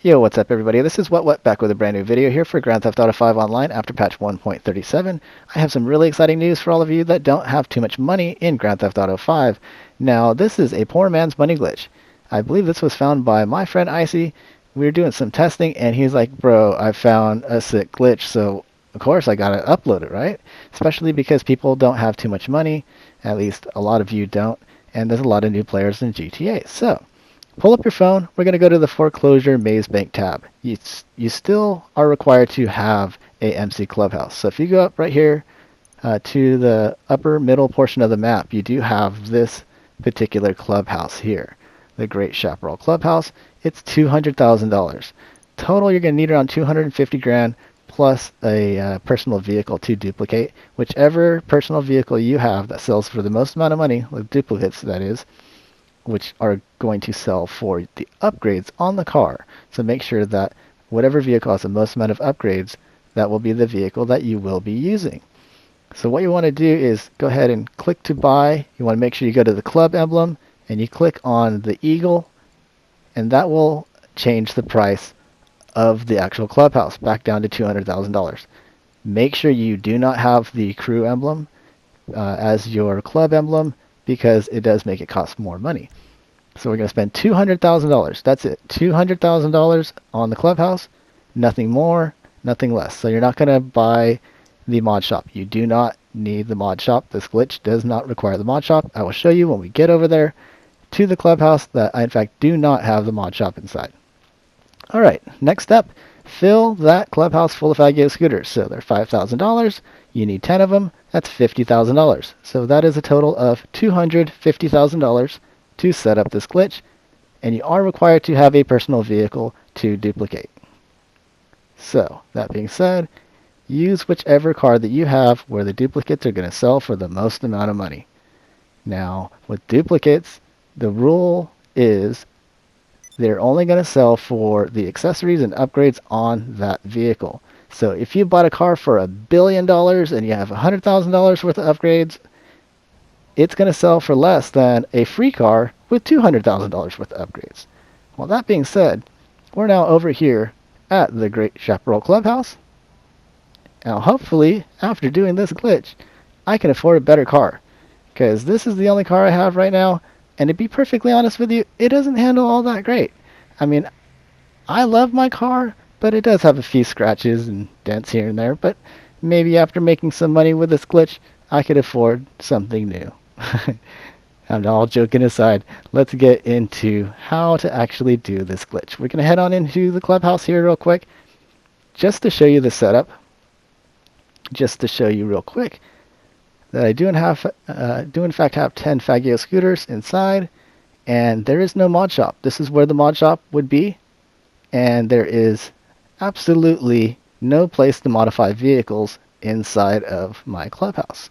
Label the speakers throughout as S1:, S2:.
S1: Yo, what's up everybody? This is WhatWhAAAt back with a brand new video here for Grand Theft Auto 5 Online after patch 1.37. I have some really exciting news for all of you that don't have too much money in Grand Theft Auto 5. Now, this is a poor man's money glitch. I believe this was found by my friend Icy. We were doing some testing and he's like, bro, I found a sick glitch, so of course I gotta upload it, right? Especially because people don't have too much money, at least a lot of you don't, and there's a lot of new players in GTA. So, pull up your phone. We're going to go to the Foreclosure Maze Bank tab. You still are required to have a MC Clubhouse. So if you go up right here to the upper middle portion of the map, you do have this particular clubhouse here, the Great Chaparral Clubhouse. It's $200,000. Total, you're going to need around 250 grand plus a personal vehicle to duplicate. Whichever personal vehicle you have that sells for the most amount of money, like duplicates that is, which are going to sell for the upgrades on the car. So make sure that whatever vehicle has the most amount of upgrades, that will be the vehicle that you will be using. So what you want to do is go ahead and click to buy. You want to make sure you go to the club emblem and you click on the eagle, and that will change the price of the actual clubhouse back down to $200,000. Make sure you do not have the crew emblem as your club emblem, because it does make it cost more money. So we're going to spend $200,000. That's it. $200,000 on the clubhouse. Nothing more, nothing less. So you're not going to buy the mod shop. You do not need the mod shop. This glitch does not require the mod shop. I will show you when we get over there to the clubhouse that I in fact do not have the mod shop inside. Alright, next step. Fill that clubhouse full of Faggio scooters. So they're $5,000. You need 10 of them. That's $50,000. So that is a total of $250,000 to set up this glitch. And you are required to have a personal vehicle to duplicate. So, that being said, use whichever car that you have where the duplicates are going to sell for the most amount of money. Now, with duplicates, the rule is they're only going to sell for the accessories and upgrades on that vehicle. So if you bought a car for $1 billion and you have $100,000 worth of upgrades, it's going to sell for less than a free car with $200,000 worth of upgrades. Well, that being said, we're now over here at the Great Chaparral Clubhouse. Now, hopefully, after doing this glitch, I can afford a better car, because this is the only car I have right now. And to be perfectly honest with you, it doesn't handle all that great. I mean, I love my car, but it does have a few scratches and dents here and there. But maybe after making some money with this glitch, I could afford something new. And all joking aside, let's get into how to actually do this glitch. We're going to head on into the clubhouse here real quick, just to show you the setup. Just to show you real quick that I do in fact have 10 Faggio scooters inside, and there is no mod shop. This is where the mod shop would be, and there is absolutely no place to modify vehicles inside of my clubhouse.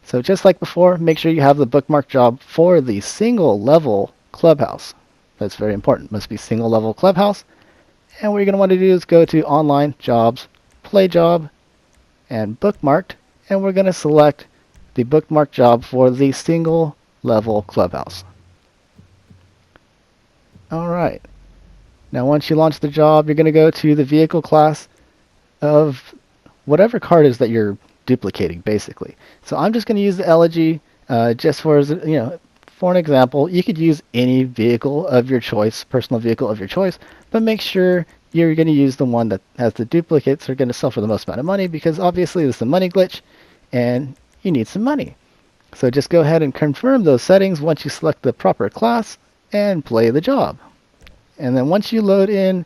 S1: So just like before, make sure you have the bookmark job for the single level clubhouse. That's very important. It must be single level clubhouse. And what you're going to want to do is go to online, jobs, play job, and bookmarked. And we're going to select the bookmark job for the single level clubhouse. Alright. Now once you launch the job, you're going to go to the vehicle class of whatever car it is that you're duplicating, basically. So I'm just going to use the Elegy just for an example. You could use any vehicle of your choice, personal vehicle of your choice, but make sure you're going to use the one that has the duplicates that are going to sell for the most amount of money, because obviously this is a money glitch and you need some money. So just go ahead and confirm those settings once you select the proper class and play the job. And then once you load in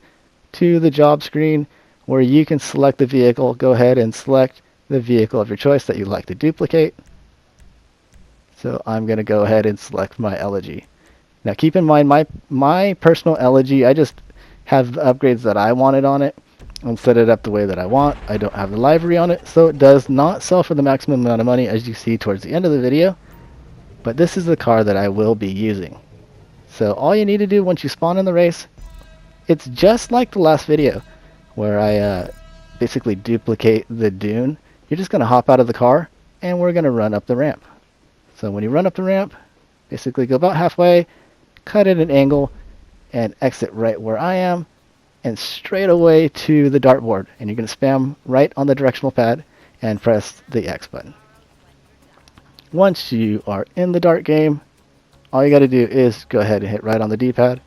S1: to the job screen where you can select the vehicle, go ahead and select the vehicle of your choice that you'd like to duplicate. So I'm going to go ahead and select my Elegy. Now keep in mind, my personal Elegy, I just have the upgrades that I wanted on it and set it up the way that I want. I don't have the livery on it, so it does not sell for the maximum amount of money, as you see towards the end of the video. But this is the car that I will be using. So all you need to do once you spawn in the race, it's just like the last video where I basically duplicate the dune. You're just going to hop out of the car and we're going to run up the ramp. So when you run up the ramp, basically go about halfway, cut at an angle, and exit right where I am. and straight away to the dartboard. And you're going to spam right on the directional pad and press the X button. Once you are in the dart game, all you got to do is go ahead and hit right on the D-pad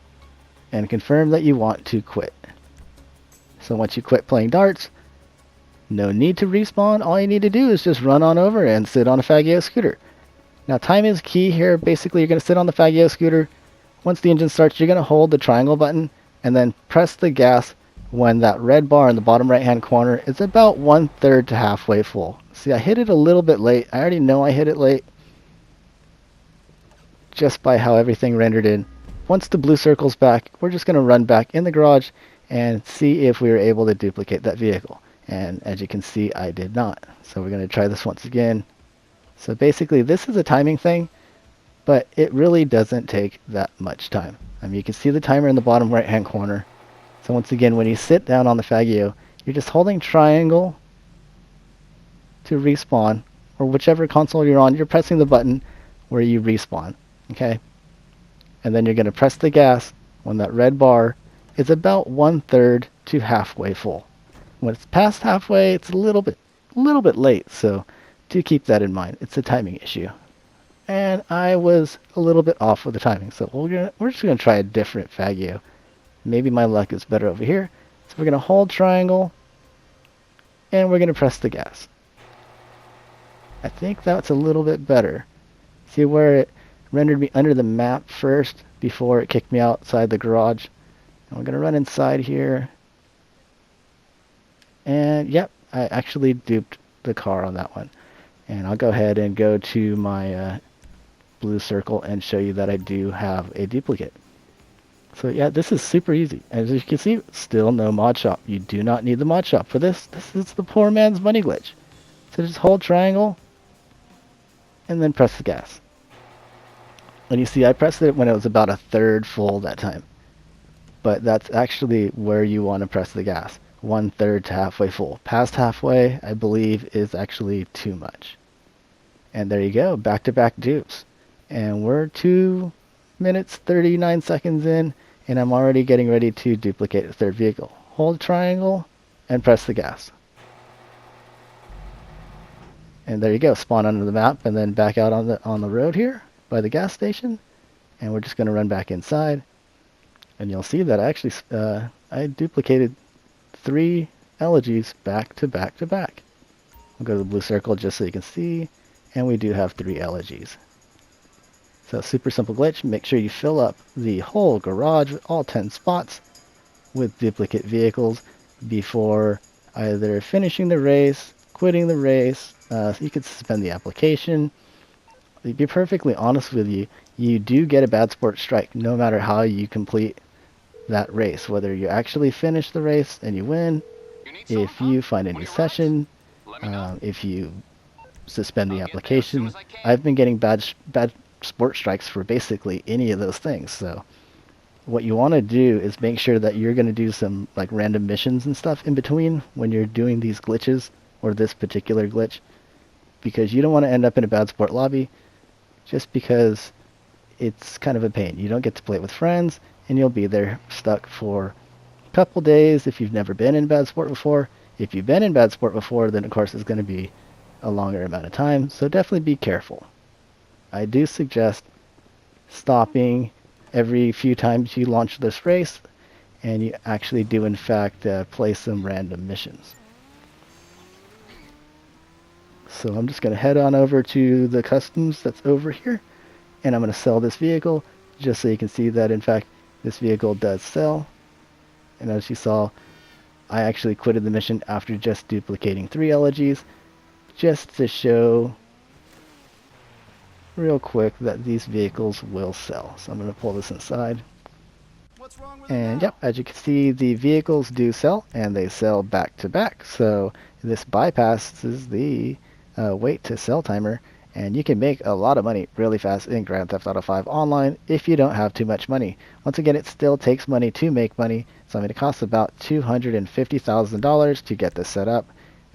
S1: and confirm that you want to quit. So once you quit playing darts, no need to respawn. All you need to do is just run on over and sit on a Faggio scooter. Now time is key here. Basically you're going to sit on the Faggio scooter. Once the engine starts, you're going to hold the triangle button and then press the gas when that red bar in the bottom right hand corner is about 1/3 to halfway full. See, I hit it a little bit late. I already know I hit it late just by how everything rendered in. Once the blue circle's back, we're just going to run back in the garage and see if we were able to duplicate that vehicle. And as you can see, I did not. So we're going to try this once again. So basically this is a timing thing, but it really doesn't take that much time. I mean, you can see the timer in the bottom right hand corner. So once again, when you sit down on the Faggio, you're just holding triangle to respawn, or whichever console you're on, you're pressing the button where you respawn. Okay? And then you're going to press the gas when that red bar is about 1/3 to halfway full. When it's past halfway, it's a little bit late, so do keep that in mind. It's a timing issue. And I was a little bit off with the timing, so we're just going to try a different Faggio. Maybe my luck is better over here. So we're going to hold triangle, and we're going to press the gas. I think that's a little bit better. See where it rendered me under the map first before it kicked me outside the garage? And we're going to run inside here. And yep, I actually duped the car on that one. And I'll go ahead and go to my blue circle and show you that I do have a duplicate. So yeah, this is super easy. As you can see, still no mod shop. You do not need the mod shop for this. This is the poor man's money glitch. So just hold triangle and then press the gas. And you see I pressed it when it was about 1/3 full that time. But that's actually where you want to press the gas. 1/3 to halfway full. Past halfway, I believe, is actually too much. And there you go, back-to-back dupes. And we're 2 minutes 39 seconds in, and I'm already getting ready to duplicate a third vehicle. Hold triangle and press the gas. And there you go, spawn under the map and then back out on the road here by the gas station. And we're just going to run back inside. And you'll see that I actually I duplicated 3 elegies back to back to back. We'll go to the blue circle just so you can see, and we do have 3 elegies. So super simple glitch. Make sure you fill up the whole garage with all 10 spots with duplicate vehicles before either finishing the race, quitting the race. You could suspend the application. To be perfectly honest with you, you do get a bad sport strike no matter how you complete that race. Whether you actually finish the race and you win, if you find a new session, if you suspend the application. I've been getting bad sport strikes for basically any of those things. So what you want to do is make sure that you're going to do some like random missions and stuff in between when you're doing these glitches, or this particular glitch, because you don't want to end up in a bad sport lobby just because it's kind of a pain. You don't get to play it with friends, and you'll be there stuck for a couple days if you've never been in bad sport before. If you've been in bad sport before, then of course it's going to be a longer amount of time, so definitely be careful. I do suggest stopping every few times you launch this race, and you actually do in fact play some random missions. So I'm just going to head on over to the customs that's over here, and I'm going to sell this vehicle just so you can see that in fact this vehicle does sell. And as you saw, I actually quitted the mission after just duplicating 3 elegies, just to show real quick that these vehicles will sell. So I'm going to pull this inside. And yep, as you can see, the vehicles do sell, and they sell back to back. So this bypasses the wait to sell timer, and you can make a lot of money really fast in Grand Theft Auto 5 online if you don't have too much money. Once again, it still takes money to make money, so I mean, it costs about $250,000 to get this set up.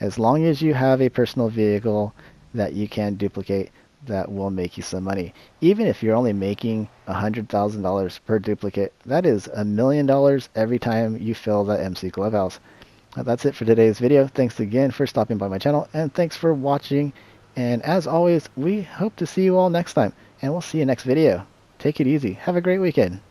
S1: As long as you have a personal vehicle that you can duplicate, that will make you some money. Even if you're only making $100,000 per duplicate, that is $1,000,000 every time you fill that MC Clubhouse. That's it for today's video. Thanks again for stopping by my channel, and thanks for watching. And as always, we hope to see you all next time, and we'll see you next video. Take it easy. Have a great weekend.